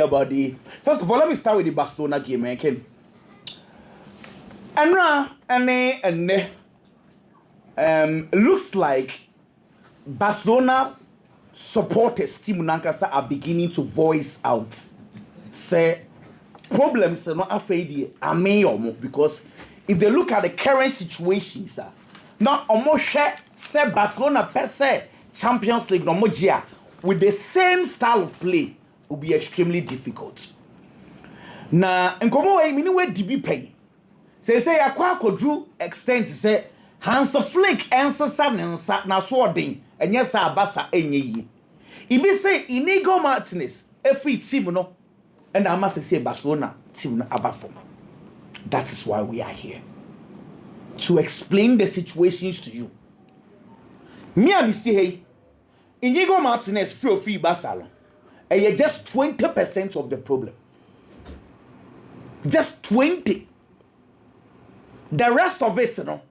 about the. First of all, let me start with the Barcelona game, okay? Looks like Barcelona supporters team Nankasa are beginning to voice out. Say problems are not afraid because if they look at the current situations, now almost say Barcelona per se Champions League no more with the same style of play will be extremely difficult. Na nkomo we mini we DB pay. Say akwa kodru extent say Hansi'S flick ensa sa na so odin enye sa abasa enye yi. Ibi say Inigo Martinez every team no and I must say Barcelona team no abafom. That is why we are here. To explain the situations to you. Me and see hey Inigo Martinez free Barcelona. And you're just 20% of the problem. Just 20. The rest of it, you know.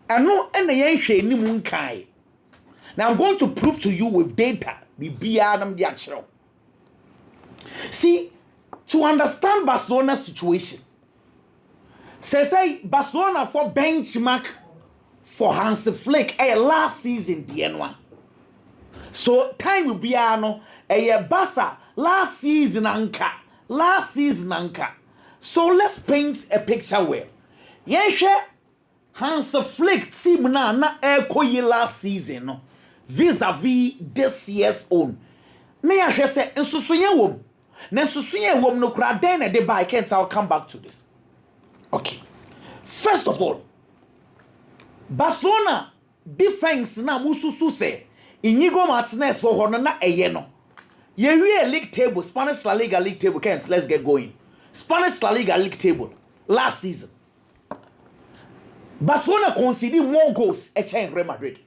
And no any ni munkai. Now I'm going to prove to you with data. The actual. See, to understand Barcelona's situation. Say Barcelona for benchmark for Hansi'S flick last season the N1. So time will be no Barca last season anka. So let's paint a picture where Hansi'S flick team na ekoyi last season no vis-a-vis this year's own. Me ahwe say nsusuye wom. Na nsusuye wom no kura den na de buy can't I'll come back to this. Okay. First of all, Barcelona defense na mususu say Inigo Martinez for hono na eye no. Ye league table, Spanish La Liga league table. Kent, let's get going. Spanish La Liga league table last season. Barcelona conceded more goals against Real Madrid.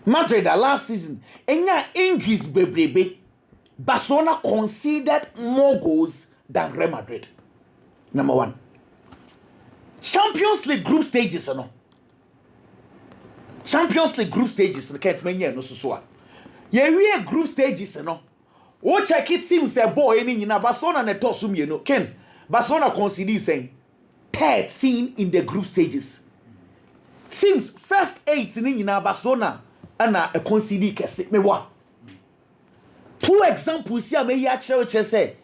Madrid last season, enya increase bebrebe. Barcelona conceded more goals than Real Madrid. Number one. Champions League group stages, no. Champions League group stages, no can't menye no so. Ye group stages, no. O check it seems a boy in Barcelona ne tosum you know. Ken Barcelona conceded saying 13 in the group stages. Seems first 8 in Barcelona and a conceded kese me wa. Two examples here me ya church say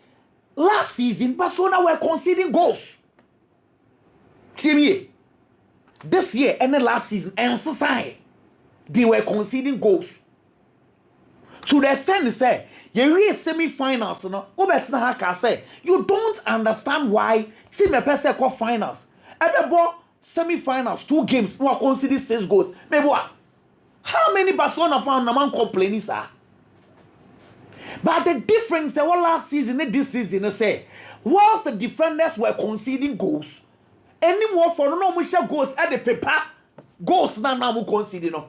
last season Barcelona were conceding goals. Team year. This year and the last season and society they were conceding goals. To the extent say you reach semi-finals, no. Say you don't understand why team a person call finals. Every semi-finals, 2 games, no consider 6 goals. Maybe what? How many Barcelona fans no man complaining, sir? But the difference last season and this season, say, whilst the defenders were conceding goals, any more for no much goals at the paper, goals now conceding no.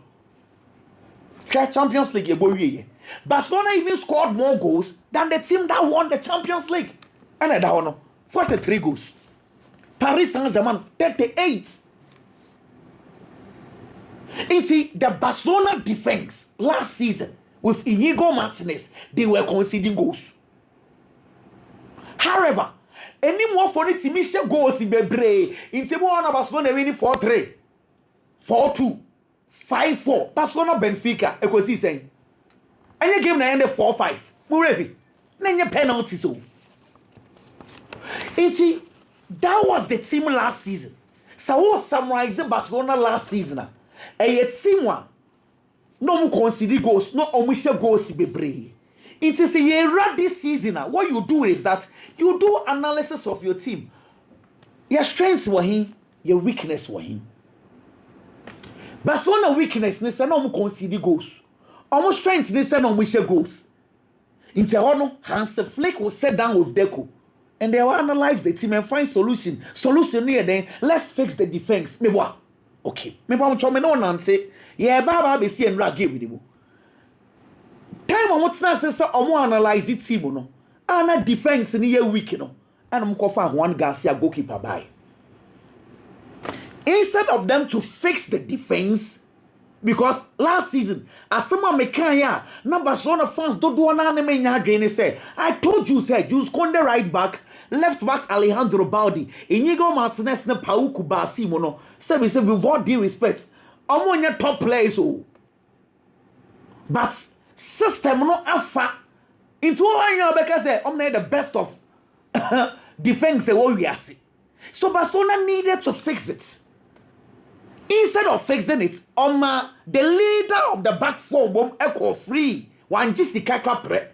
Champions League, boy. Barcelona even scored more goals than the team that won the Champions League. And that one, 43 goals. Paris Saint-Germain, 38. You see, the Barcelona defense last season with Inigo Martinez, they were conceding goals. However, any more for the team share goals in Bebre. In team one Barcelona winning 4-3, 4-2, 5-4. Barcelona Benfica, I could see saying. And you game na end 4-5. Murevi. Nanya penalties. So. See, that was the team last season. So who summarized Barcelona last season? And yet team one. No more consider goals, no omission goals bebre. It is a year this season. What you do is that you do analysis of your team. Your strengths were him, your weakness were him. Barcelona weakness, no more consider goals. Almost strength they said on which goals. In Toronto, Hansi'S flick will sit down with Deco and they will analyze the team and find solution. Solution near then let's fix the defense. Me what? Okay. Me I'm trying no and say, yeah, Baba be see and rag with you. Time on what's not so I'm analyze the team no. And defense in your week no. And I'm call for Juan Garcia goalkeeper by. Instead of them to fix the defense, Because last season, as someone mekanya, na Barcelona fans don't do an anime say. I told you, say, Jules Conde right back, left back Alejandro Baldi, Inigo Martinez na Pauku Basimono. Say we say with all due respect, I'm on your top players, oh. But system no afa into all you because say I'm the best of defense we are see. So Barcelona needed to fix it. Instead of fixing it, the leader of the back four echo free one jisika kapre.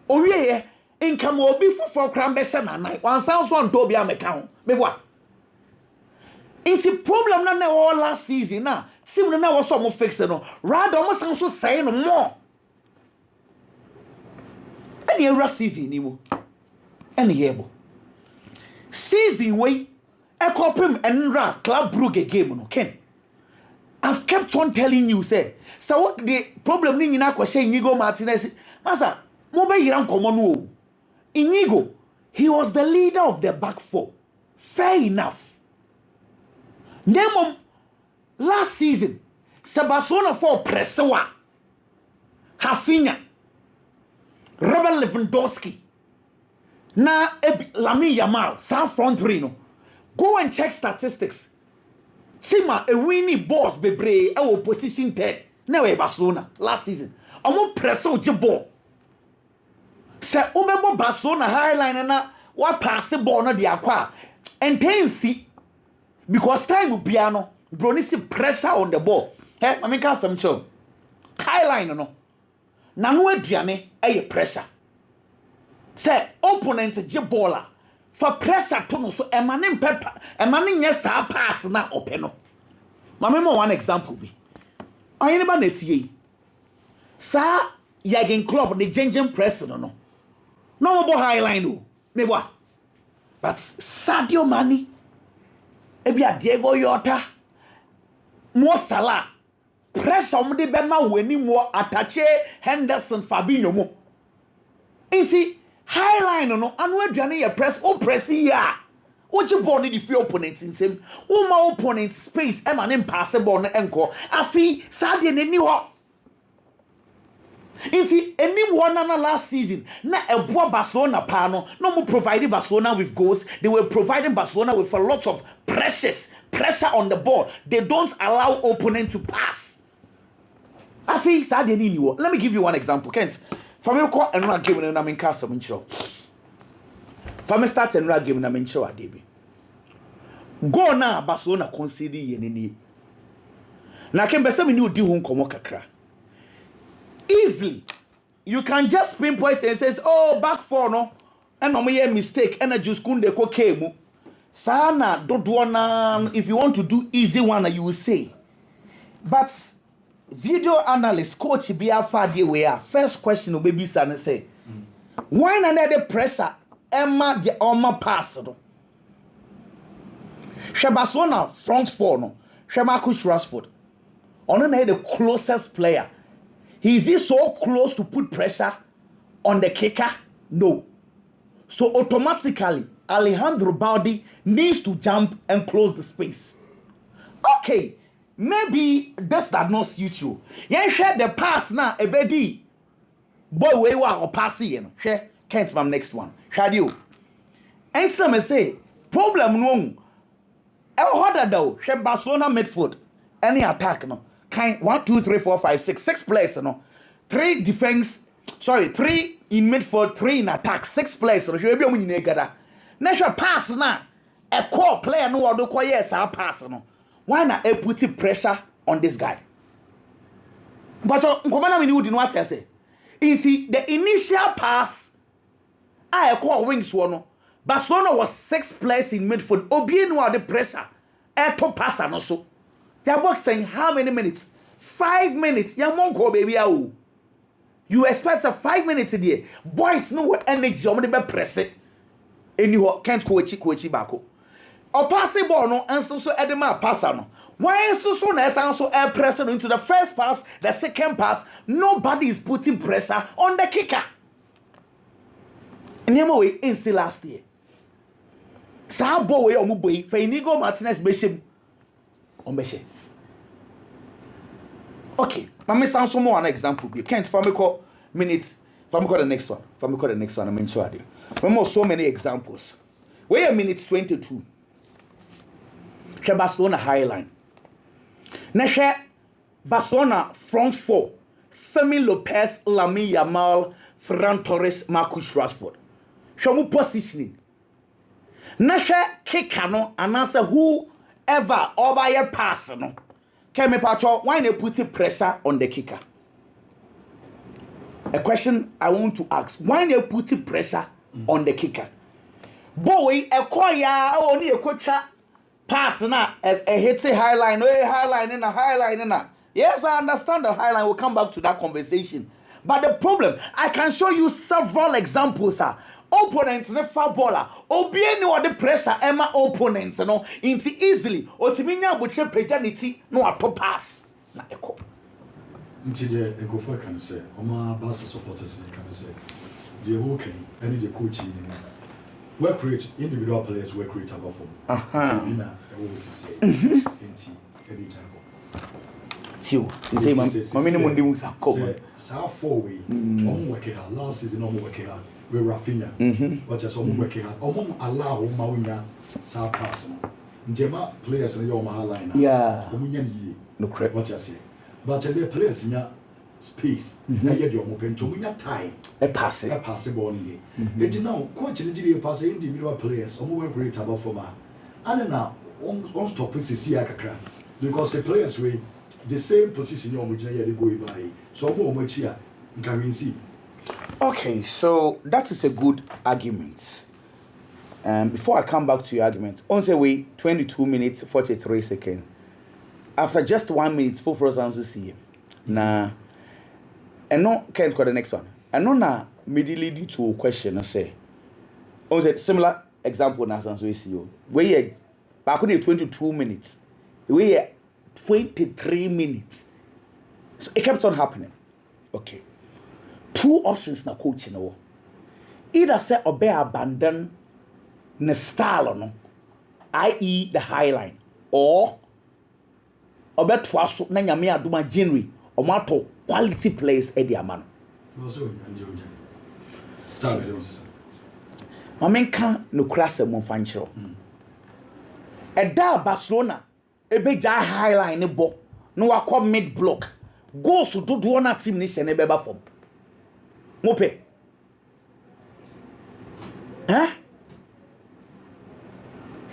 Oye income will be for crambe night. One sounds one to be a mechan. Me what? It's a problem na all last season na. Similar na was some fixing no. Rather almost also saying more. Any last season you any year. Season way. Echo Prim and Ra Club Brugge game no Ken. I've kept on telling you, say, so what the problem in Inigo Martinez, Masa, Moba Yiran Common. Inigo, he was the leader of the back four. Fair enough. Nemo last season, Barcelona for Presewa, Hafinha, Robert Lewandowski, na Lamine Yamal, San front three no. Go and check statistics. Sima a winning boss bebre our position 10. Now Barcelona last season. Omo presso jibbo. Say umebo Barcelona highline na what pass the ball na the aqua. And then see because time will be ano. Brony see pressure on the ball. Hey, I mean some show. Highline no. Na no aduane e pressure. Say opponent jibbola. For pressure to no so emanin pepper emanin yes pass na openo. Mama mo one example bi. Ayene ba netie. Sa Jurgen Klopp the changing press no. No mo highline o. Me boa. But Sadio Mane ebia Diego Jota Mo Salah pressure mo de be ma wani mo Atache Henderson Fabinho mo. Inti highline no anu aduane ye press o press ya o ji ball ni the opponent nsem o ma opponent space e ma ne pass ball no enko afi Sadio na ni ho if any one last season na ebo Barcelona pa no mo providing Barcelona with goals. They were providing Barcelona with a lot of pressure on the ball. They don't allow opponent to pass. Afi Sadio ni wo. Let me give you one example, Kent. For me, call and run game na menka some show. For me start and run game na mencho adebi. Go na Barcelona concede yenini. Na kembe se me ni odi ho nkomo kakra. Easily, you can just pinpoint and says, "Oh, back four no, and no me mistake, and I just kunde ko kemu." Sana dodo na if you want to do easy one, you will say, but. Video analyst coach be afade we are first question will be sana say why na the pressure Emma the Oma pass no Barcelona front four no Marcus Rashford on na the closest player. Is he so close to put pressure on the kicker? No. So automatically Alejandro Baldi needs to jump and close the space. Okay. Maybe this does not suit you. You share the pass now, a bedi. Boy, we are passing. Share can't from next one. Share you. And some say problem no. Harder though. Share Barcelona midfield. Any attack no. Kind 1, 2, 3, 4, 5, 6. 6 players no. 3 defense. Sorry, 3 in midfield, 3 in attack. 6 players. So you be on negada. Next pass now. A core player no one do call yes. I pass no. Why not put pressure on this guy? But we didn't what I say. The initial pass, I call wings one. Barcelona was 6th place in midfield. Obien was the pressure. To pass and also. They are boxing how many minutes? 5 minutes. You won't baby. You expect a 5 minutes a day. Boys know what energy you want to press it. And you can't coach back. Or passing ball no and so edema passer no. Why so na also air pressure into the first pass, the second pass, nobody is putting pressure on the kicker. Nyama we in still last year. Sa boy o mu boy for Inigo Martinez beshim on beshe. Okay, let me sound some more an example. You can't for me call minutes. For me call the next one. For me call the next one. I mean, remember so many examples. Wait a minute 22. Share Barcelona highline. Now share Barcelona front four. Fermin Lopez, Lamine Yamal, Ferran Torres, Marcus Rashford. Share mu positioning. Now share Kekano and answer whoever over your pass no. Can me patcho why they put pressure on the kicker? A question I want to ask. Why they put pressure on the kicker? Boy, a choir only a coach pass na a hit high line, high line. Yes, I understand the high line. We'll come back to that conversation. But the problem, I can show you several examples, opponents ne footballer obi any what the pressure emma opponents no into easily otiminya butche pejanity no ato pass na eko nti je egofo can say oma Barca supporters can say the okay any the coach ni work rate individual players work rate above form na e wo say nti every time tio you say mami ni mundi musa ko sa four way omo work hard last season omo work hard we Rafinha but just omo work hard omo allow ma winya sa pass no njema players na yo ma line yeah omo nya ni no correct what you say but the players nya space na ye de omo pento omo nya time a pass ball ni e now coach ni di pass individual players omo work rate above form and now on stop see akakra because the players we the same position you omo nya go by so omo chia can see. Okay, so that is a good argument. Before I come back to your argument, on the way 22 minutes 43 seconds. After just 1 minute, 4 for to see. Now, and no, can't go the next one. And no, now, me lead you to a question. I say, on the similar example, now, sans we see you. We back on 22 minutes. We 23 minutes. So it kept on happening. Okay. Two options na coach no. Either say obey abandon the style no, i.e. the high line, or obey twaso na nyame aduma January o mato quality players e di amano. Mamenka no krasa mo fanchiro. Eda Barcelona ebeja high line ne bo no wakọ mid block. Goals do na team ni hye ne beba form. Mope. Huh?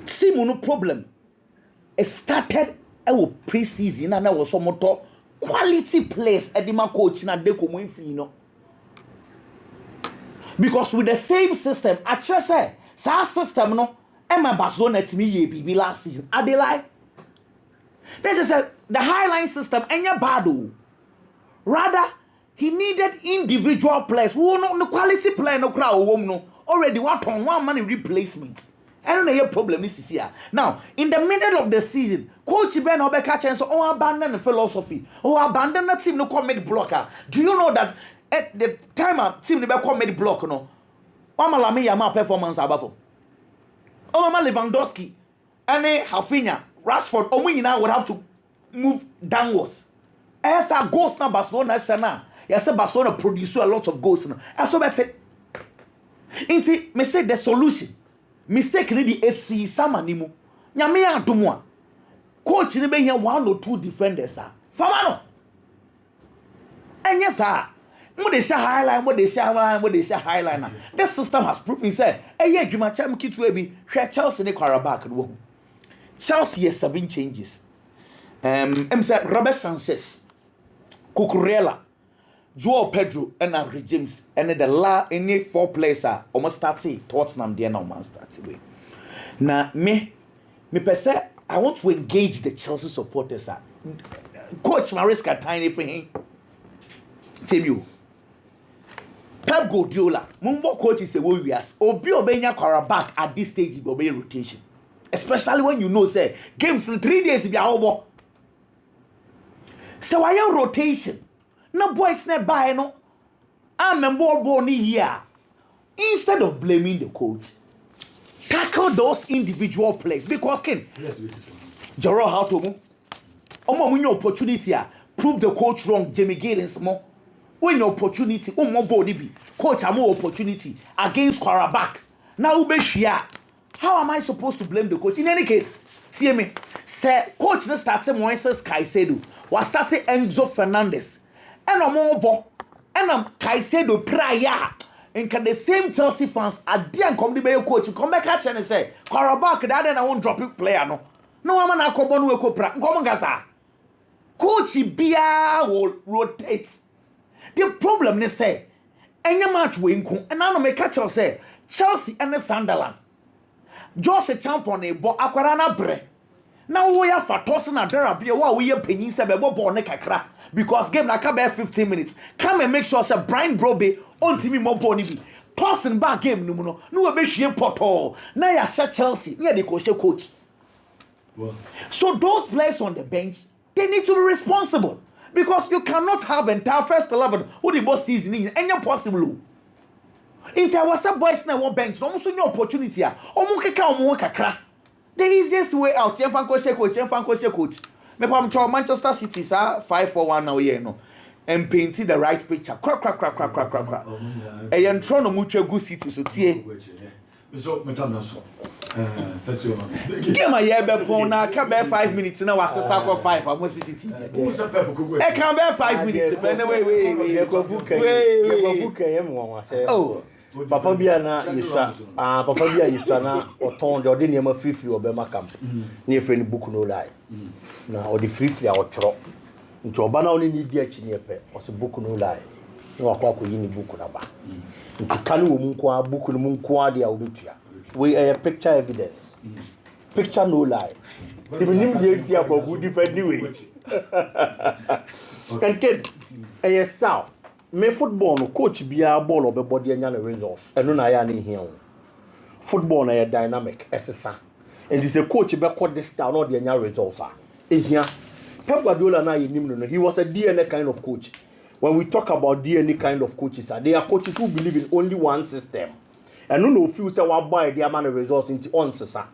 Team no problem. It started pre-season and I was some motor quality players at the coach na de komo infi no. Because with the same system, I just say, sa system no, Emma Barcelona to me ye be last season. I dey lie. They just said the highline system enya bad. Rather, he needed individual players. Who no quality player no crowd no already what on one money replacement. I don't know your problem this is here. Now, in the middle of the season, Coach Ben Obeka chance oh abandon the philosophy. Oh abandon the team no commit blocker. Do you know that at the time a team never commit block no? Mama Lamine Yamal performance above. Oh Mama Lewandowski and Rafinha, Rashford, Omina would have to move downwards. As a goals na Barcelona sana. Yes, Barcelona produce a lot of goals now. And so that's it. Inti me say the solution. Mistake ni the SC sama nimu. Nyame adomwa. Coach ni be here 1 or 2 defenders ah. Fama no. Enye sa. Mo dey share highline, This system has proven say eye adwuma cham kitu bi hwe Chelsea ne Qarabak no. Chelsea has 7 changes. Say Robert Sanchez, Cucurella, Joao Pedro and Henry James and the 4 players are almost starting Tottenham there now man starting. Now me per se I want to engage the Chelsea supporters. Coach Maresca tiny for him. Tell you. Pep Guardiola, Mumbo coach is a warriors. Obi obenya Qarabak at this stage will be rotation. Especially when you know say games in 3 days if you are over. So why your rotation? No boys ne buy no. I'm a ball here. Instead of blaming the coach, tackle those individual players because Ken. Yes, Jaro how to move. Omo win your opportunity. prove the coach wrong. Jamie Giddens more. When opportunity, more body be coach more opportunity against Karabakh. Now Ubeshia. How am I supposed to blame the coach? In any case, see me. Say coach no started Moises Caicedo. Was started Enzo Fernandez. And I'm more bo. And I'm Caicedo prior. And can the same Chelsea fans at the end come to be your coach? Come back at and say, Karabakh, that then I won't drop it player no. No, I'm not going to go pra. Come on, Gaza. Coach Bia will rotate. The problem is say, any match we inco, and now me catch us say Chelsea and the Sunderland. Just a champion a bo akwarana bre. Now we are for tossing a therapy. What we are paying se bebo born kakra because game na kabe 15 minutes. Come and make sure say Brian Brobe on team mo boni bi. Tossing back game no we be hwe poto. Now ya set Chelsea. Near the coach. Well. So those players on the bench, they need to be responsible. Because you cannot have entire first 11 who the boss season in any possible. If I was a boys na one bench, no so no opportunity a. Omo kakra. The easiest way out, Fanko coach. Me pam to Manchester City sa 5-4-1 now here no. And painting the right picture. Crack. E yen tro no mutwa good City so tie. So metam so. First you game a year be pon na ka be 5 minutes na was sakwa 5 am City. Who say pep go go? E can be 5 minutes but wait. You go book him won say. Oh. Papa bia na yesha papa bia yesha na oton de odi niam free obema camp na e friend book no lie na odi free a ochro nti oba na oni ni di achi ne pe o se book no lie na wakwa ko yi ni book na ba nti kan wo mu nko a book no mu nko a de a obetua we picture evidence picture no lie ti minim de ti akwa different way and kid style me football no coach bia ball obebody anya na results eno na ya na hia o football na dynamic esesa and this a coach be call this style no de anya results ah ehia Pep Guardiola na yenim no he was a DNA kind of coach. When we talk about DNA kind of coaches they are coaches who believe in only one system and no feel say what boy their man results into on sesa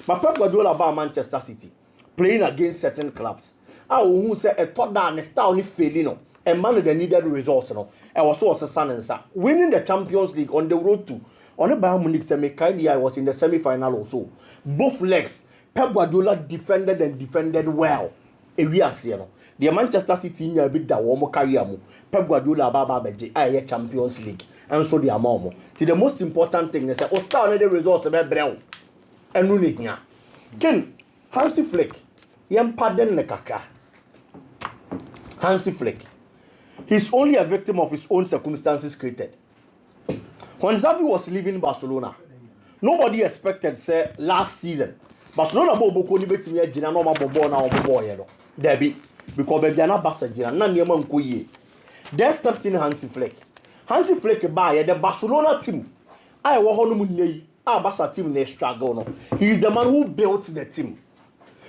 but Pep Guardiola ba Manchester City playing against certain clubs who say a third down style ni failing no and man the needed results no and was also son and son winning the Champions League on the road to on the Bayern Munich semi kind year was in the semi-final also both legs Pep Guardiola defended well we are seeing the Manchester City nya bi da wo mo career mu Pep Guardiola baba beje aye Champions League and so the amount the most important thing is say o star the results be brew enu ne hia ken Hansi Flick yem pardon ne kaka Hansi Flick he's only a victim of his own circumstances created. When Xavi was leaving Barcelona, nobody expected say last season Barcelona boko ni betimi agina no mabobo na obobo ye no. Debi because be na Barca gina na niam nko yie. There steps in Hansi Flick. Hansi Flick ba ye the Barcelona team. I wo ho no mu nei. Barca team na struggle no. He is the man who built the team.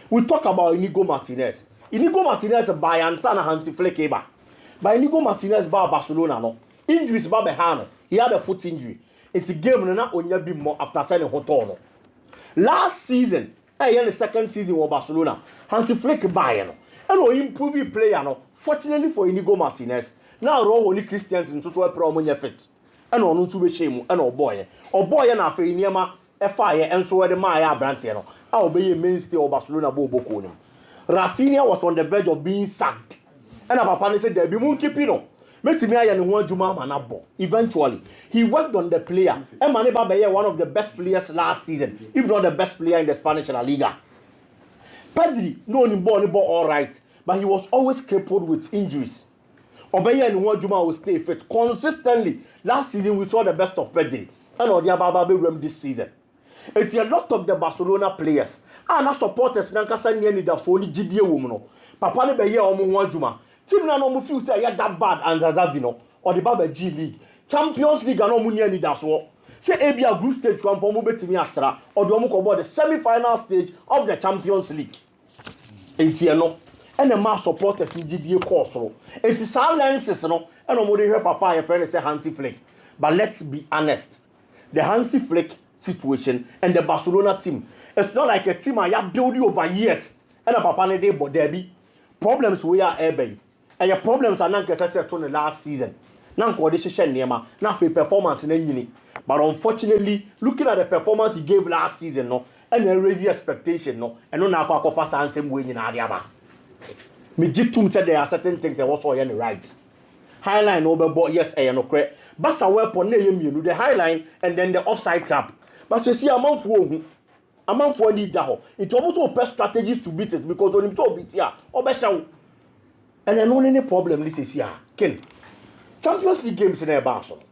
We talk about Inigo Martinez. Inigo Martinez by Ansana Hansi Flick eba. By Inigo Martinez by Barcelona no. Injuries ba be ha no. He had a foot injury. It's a game na onya bi more after signing hotel no. Last season, the second season of Barcelona, Hansi Flick Bayern, and we improve player no. Fortunately for Inigo Martinez, now only Christians in total promonya fit. And on to be shame and boy na fe niema fire and so the Maya Brantiano. No. I'll be a mainstay of Barcelona Bobo Konim. Rafinha was on the verge of being sacked. And Papa said there be monkey pino. Eventually, he worked on the player. Emmanuel Babaye, one of the best players last season, if not the best player in the Spanish La Liga. Pedri, no ball all right, but he was always crippled with injuries. Obeye and Juma will stay fit consistently. Last season, we saw the best of Pedri, and Odia Bababe this season. It's a lot of the Barcelona players. And our supporters, Nankasa Niani, the phony GDA woman. Papa Nebeye Omo Juma. Team na no mu feel say ya that bad and Zazavino or the Baba G League Champions League no mu near that's what say Abia group stage one mo betimi atra or do mo ko the semi-final stage of the Champions League enti no and the mass supporters in GDA course no enti silences no and no mo dey hear papa your friend say Hansi Flick but let's be honest the Hansi Flick situation and the Barcelona team it's not like a team I have built over years and a papa ne dey but there be problems we are ebe your problems are not set on the last season. Now, coordination nema, now for performance in any. But unfortunately, looking at the performance he gave last season, no, and then raise the expectation, no, and no now go fast and same way in Adiaba. Me Jitum said there are certain things that was all right. Highline over, yes, I no correct. But I work on the highline and then the offside trap. But you see, a month for need that. It also best strategies to beat it because when you talk beat here, or better, and then no any problem. This is here, Ken. Champions League games in a Barcelona.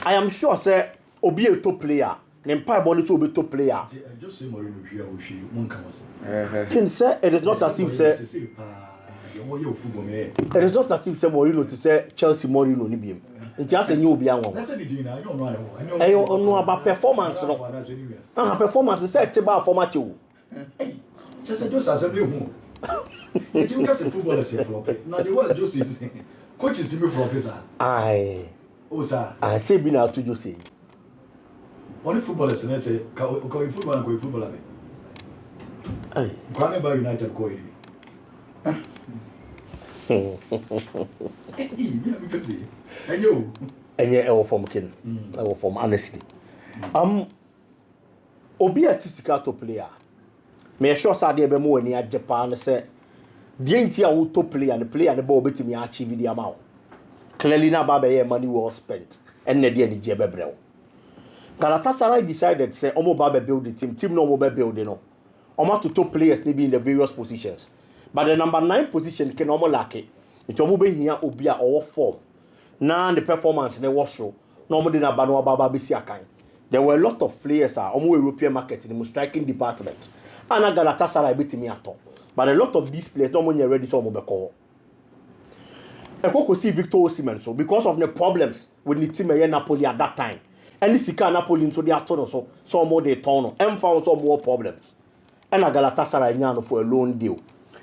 I am sure, sir, Obi a top player. Empire Bonnet will be top player. Just say Mourinho here, we won't come. Ken, sir, it is not as if, sir. It is not as if Mourinho to say Chelsea Mourinho ni biem. Nti ase nyi obi anwo. That's the thing. I don't know. Eh no about performance no. Performance say te ba format o. Just assembly who. The team can say footballers here flop. Now the word just is coaches team flop sir. Aye. Oh sir. I say be na to just say. Only footballers na say ka football and go footballer. Aye. Kwane ba United ko iri. And you from Ken. I will from honestly. Obi a titicato player. Me sure say dey be mo ani Japan say the entire auto player and the player and the ball betimi achieve the amount. Clearly na ba be money well spent. And na dey ani je bebrel. Galatasaray decided say omo ba be build the team no mo be build no. Omo to top players ni be in the various positions. But the number 9 position can almost lack it. It's almost be here obi a or form. Now the performance in the was so. Normally na bano baba bisi akai. There were a lot of players almost European market in the striking department. And I Galatasaray beat me at all. But a lot of these players don't want ready to almost be called. I could see Victor Osimhen so because of the problems with the team at Napoli at that time. And this Sika Napoli into their turn so some more they turn and found some more problems. And I Galatasaray nyano for a loan deal.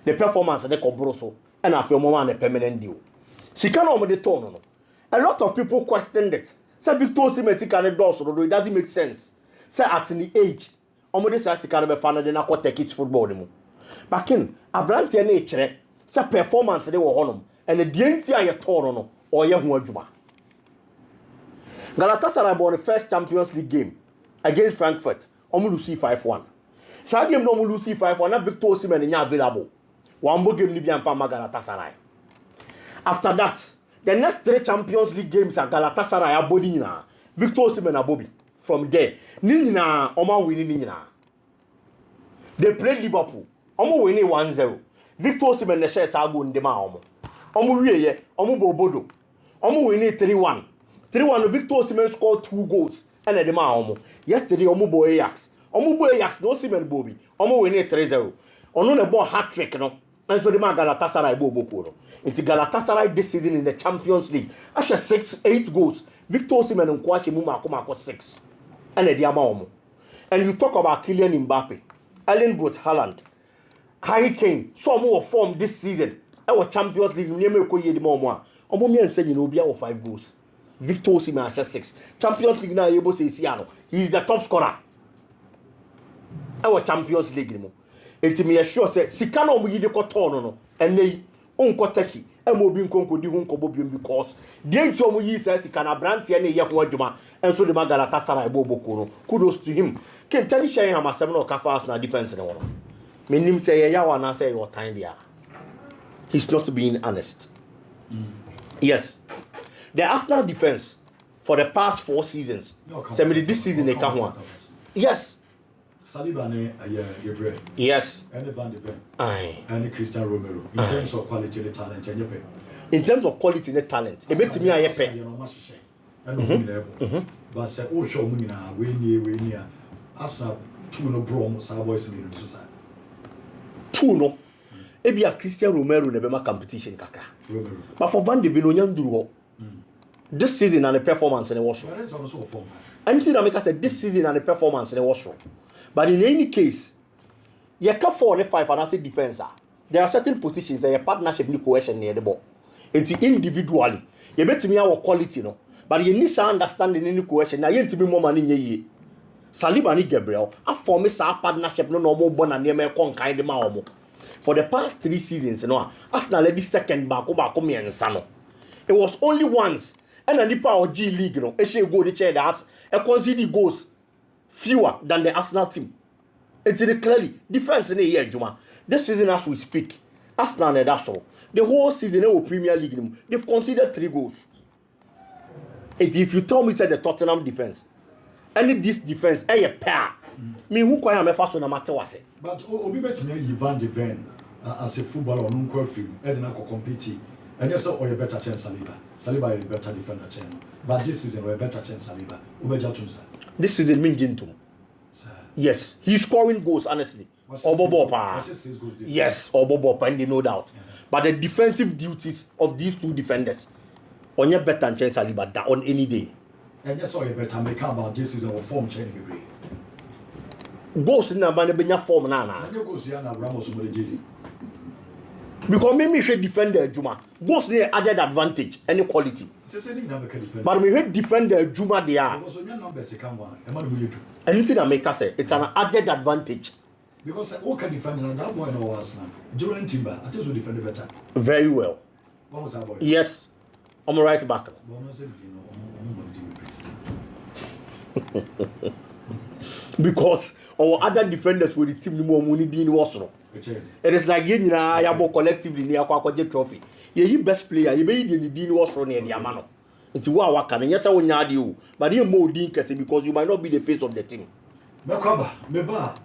The performance they Cobroso and I feel more a permanent deal. She can't over the tone. A lot of people questioned it. Say Victor Osimhen can do so, it doesn't make sense. Say at the age, almost say she can be found in a take it football. But in a brand nature, say performance they were on and the entire turn or young Wajuma. Galatasaray won the first Champions League game against Frankfurt. Almost see 5-1. So game no lose 5-1. Not Victor Osimhen is available. One more game Libyan from Galatasaray. After that, the next 3 Champions League games at Galatasaray are Bodina, Victor Osimhen and Bobby. From there, Nina Oma winning Nina. They played Liverpool. Oma winning 1-0. Victor Osimhen the shares are going dema Omo. Omo Riye, Omo Bobodo. Omo winning 3-1. 3-1 Victor Osimhen scored 2 goals and dema Omo. Yesterday Omo Boy Ajax. Omo Boy Ajax no Osimhen Bobby. Omo winning 3-0. Ono the ball hat-trick no. And so the man Galatasaray Bobo. Into Galatasaray this season in the Champions League. After 8 goals. Victor Osimhen and Kwashi Muma 6. And the Diamamo. And you talk about Kylian Mbappe, Erling Braut Haaland, Harry Kane, some more form this season. Our Champions League, Nemeko Yedimoma. Omomi and saying Obia of 5 goals. Victor Osimhen has 6. Champions League now able to say he is the top scorer. Our Champions League. Enti me assure say sika na omo yide koto no ene onko taki emobi nkonko di hu nkobo biom because the enti omo yi say sika na brand ye na ye ho adwuma enso de Galatasaray boboko no kudos to him ken tell share am asem na okafa na defense ne wono menim say ye yawa na say your time there he's not being honest. Yes, the Arsenal defense for the past 4 seasons say me this season they can one. Yes, Saliba ne Gabriel. Yes. And Van de Ven. Aye. And Christian Romero. In terms of quality and talent, and you in terms of quality and talent, a bit to me I pay. But say, oh, show me now, we near. Asa 2 no brom, Savoys in the society. 2 no. Ebi a Christian Romero never ma competition kaka. But for Van de Ven onyanduru. This season and the performance in the was. There is also a form. Anything that make us say this season and the performance in the was. But in any case, you can 4 and 5 and as a defender. There are certain positions that your partnership need cohesion near the ball. It's individually. You bet me our quality, no. But you need to understand the any cohesion. Now you need to be more money in ye. Saliba ni Gabriel. I form a partnership no more born and near me con kind of for the past 3 seasons, you know, Arsenal led the second back over me and Sano. It was only once, and a nipa or G League, you know, actually go the chair that a conceded goals fewer than the Arsenal team. It's clearly defense in a year, Juma. This season, as we speak, Arsenal and that's all. The whole season, they Premier League, they've conceded 3 goals. If you tell me, say the Tottenham defense, any this defense, a pair. Me who quite am a fast no matter what. But Obi bet me Van de Ven as a footballer on unqual film, Edna compete. And yes, or a better chance Saliba. Saliba is a better defender channel. But this season, we're a better chance Saliba. Ubejatumsa. This season, Minjintum. Yes, he's scoring goals, honestly. Obobopa. Yes, Obobopa, and no doubt. Yeah. But the defensive duties of these 2 defenders, on your better chance Saliba on any day. And yes, or a better make about this season or form change degree. Goals in the man form nana. Because me should defend the Juma. Goals they added advantage, any quality. But we should defend the Juma they are. Anything I make us say, it's an added advantage. Because all can defend and that boy no was now. During Timber, I just will defend better. Very well. What was that boy? Yes. I'm right back. Because our other defenders with the team more money being also. It is like you know, collectively near Kwakwaje trophy. You best player, you be the Dean was from near the Amano. It's what can yes, I will not you, but you more Dean because you might not be the face of the team. Mekaba, Meba,